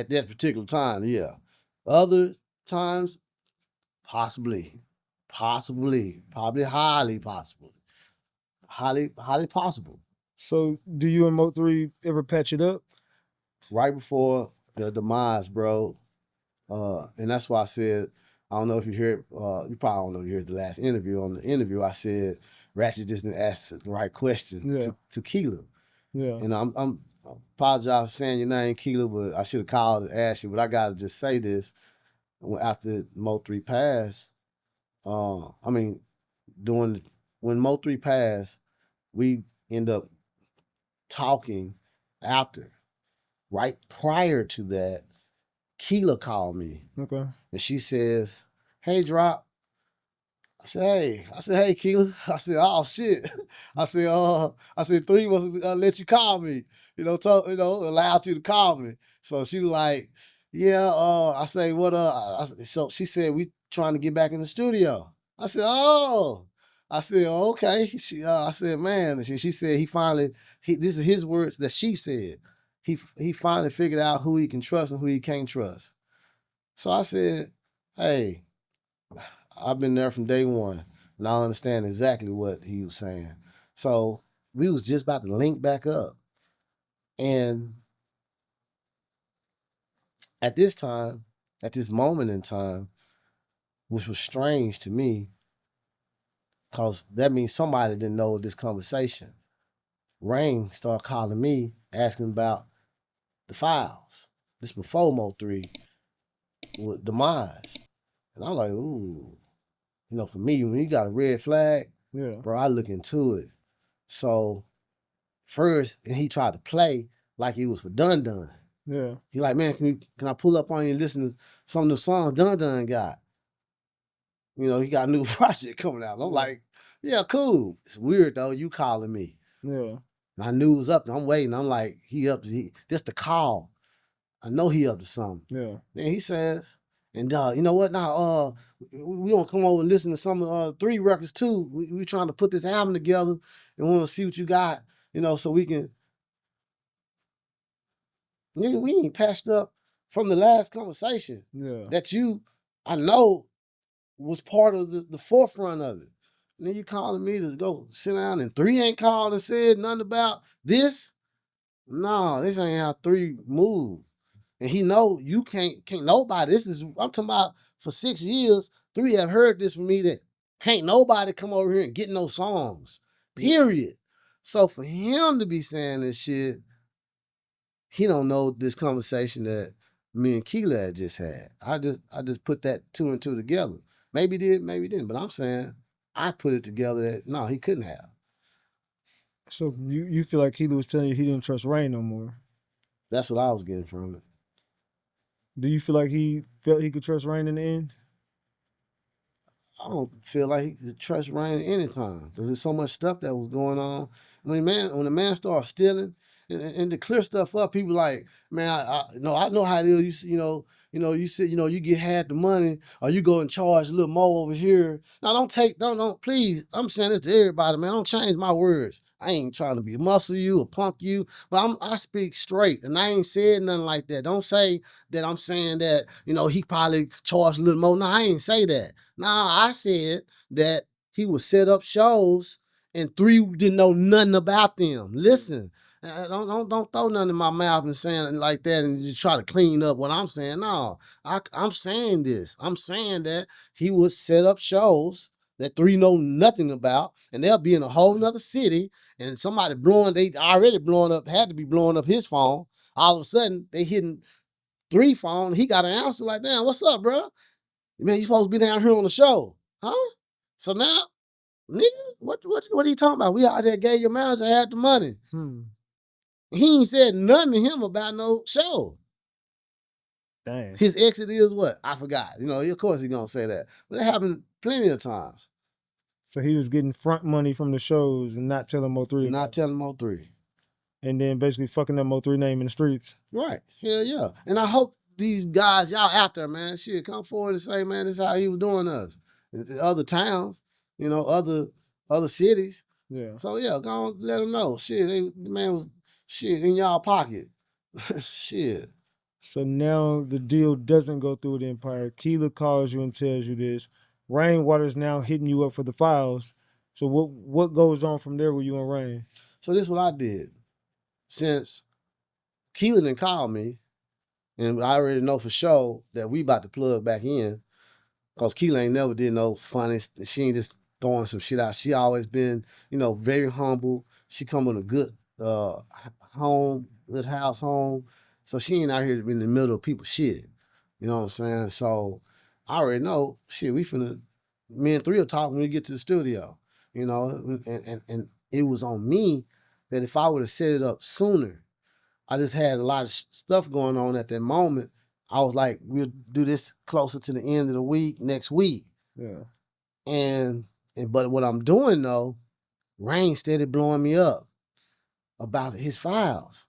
at that particular time, yeah. Other times, possibly, probably highly possible. Highly possible. So do you and Mo3 ever patch it up? Right before the demise, bro. And that's why I said, I don't know if you heard, you probably don't know if you heard the last interview. On the interview, I said Ratchet just didn't ask the right question to Keela. Yeah. And I apologize for saying your name, Keela, but I should have called and asked you. But I gotta just say this: after MO3 passed, I mean, when MO3 passed, we end up talking after. Right prior to that, Keela called me. Okay. And she says, "Hey, Drop." I said, hey, Keela. I said, oh shit. I said, 3 was let you call me. Allowed you to call me. So she was like, yeah. I say, what? So she said, we trying to get back in the studio. I said, oh. I said, oh, okay. I said, man. She said this is his words that she said. He finally figured out who he can trust and who he can't trust. So I said, hey, I've been there from day one, and I understand exactly what he was saying. So we was just about to link back up. And at this time, at this moment in time, which was strange to me, because that means somebody didn't know this conversation. Rain started calling me, asking about the files. This before Mo3 with demise. And I'm like, ooh. For me, when you got a red flag, bro, I look into it. So first, and he tried to play like it was for Dun. Yeah. He like, man, can I pull up on you and listen to some of the songs Dun got? He got a new project coming out. I'm like, yeah, cool. It's weird though, you calling me. Yeah. And I knew it was up. I'm waiting. I'm like, just the call. I know he up to something. Yeah. Then he says, and you know what? Now, we gonna come over and listen to some 3 records too. We trying to put this album together and want to see what you got, so we can. Nigga, we ain't patched up from the last conversation. Yeah. That I know, was part of the forefront of it. And then you calling me to go sit down, and 3 ain't called and said nothing about this. No, this ain't how 3 move. And he know you can't nobody. I'm talking about for 6 years, 3 have heard this from me that can't nobody come over here and get no songs. Period. So for him to be saying this shit, he don't know this conversation that me and Keela had just had. I just put that 2 and 2 together. Maybe did, maybe didn't. But I'm saying I put it together that no, he couldn't have. So you feel like Keela was telling you he didn't trust Rain no more? That's what I was getting from it. Do you feel like he felt he could trust Rain in the end? I don't feel like he could trust Rain at any time because there's so much stuff that was going on. When the man started stealing and to clear stuff up, people like, man, I know how it is. You said, you get half the money or you go and charge a little more over here. Now don't please. I'm saying this to everybody, man. Don't change my words. I ain't trying to be muscle you or punk you, but I speak straight and I ain't said nothing like that. Don't say that I'm saying that, he probably charged a little more. No, I ain't say that. Nah, I said that he would set up shows and 3 didn't know nothing about them. Listen, don't throw nothing in my mouth and saying it like that and just try to clean up what I'm saying. No, I'm saying this. I'm saying that he would set up shows that 3 know nothing about, and they'll be in a whole nother city, and somebody they already had to be blowing up his phone. All of a sudden, they hitting 3 phone. He got an answer like, damn, what's up, bro? Man, you supposed to be down here on the show, huh? So now, nigga, what are you talking about? We out there gave your manager half the money. He ain't said nothing to him about no show. Dang. His exit is what? I forgot. Of course he's gonna say that. But it happened plenty of times. So he was getting front money from the shows and not telling Mo3. Not telling Mo3. And then basically fucking up Mo3 name in the streets. Right. Hell yeah. And I hope these guys, y'all out there, man, shit, come forward and say, man, this is how he was doing us. In other towns, other cities. Yeah. So yeah, go on, let them know. Shit, the man was shit in y'all pocket. Shit. So now the deal doesn't go through the Empire. Keela calls you and tells you this. Rainwater is now hitting you up for the files. So what goes on from there with you and Rain? So this is what I did. Since Keelan didn't call me, and I already know for sure that we about to plug back in, because Keela ain't never did no funny. She ain't just throwing some shit out. She always been, very humble. She come with a good home, good house home. So she ain't out here in the middle of people's shit. You know what I'm saying? So I already know, shit, me and 3 will talk when we get to the studio. And it was on me that if I would have set it up sooner, I just had a lot of stuff going on at that moment. I was like, we'll do this closer to the end of the week, next week. Yeah. But what I'm doing though, Rain steady blowing me up about his files.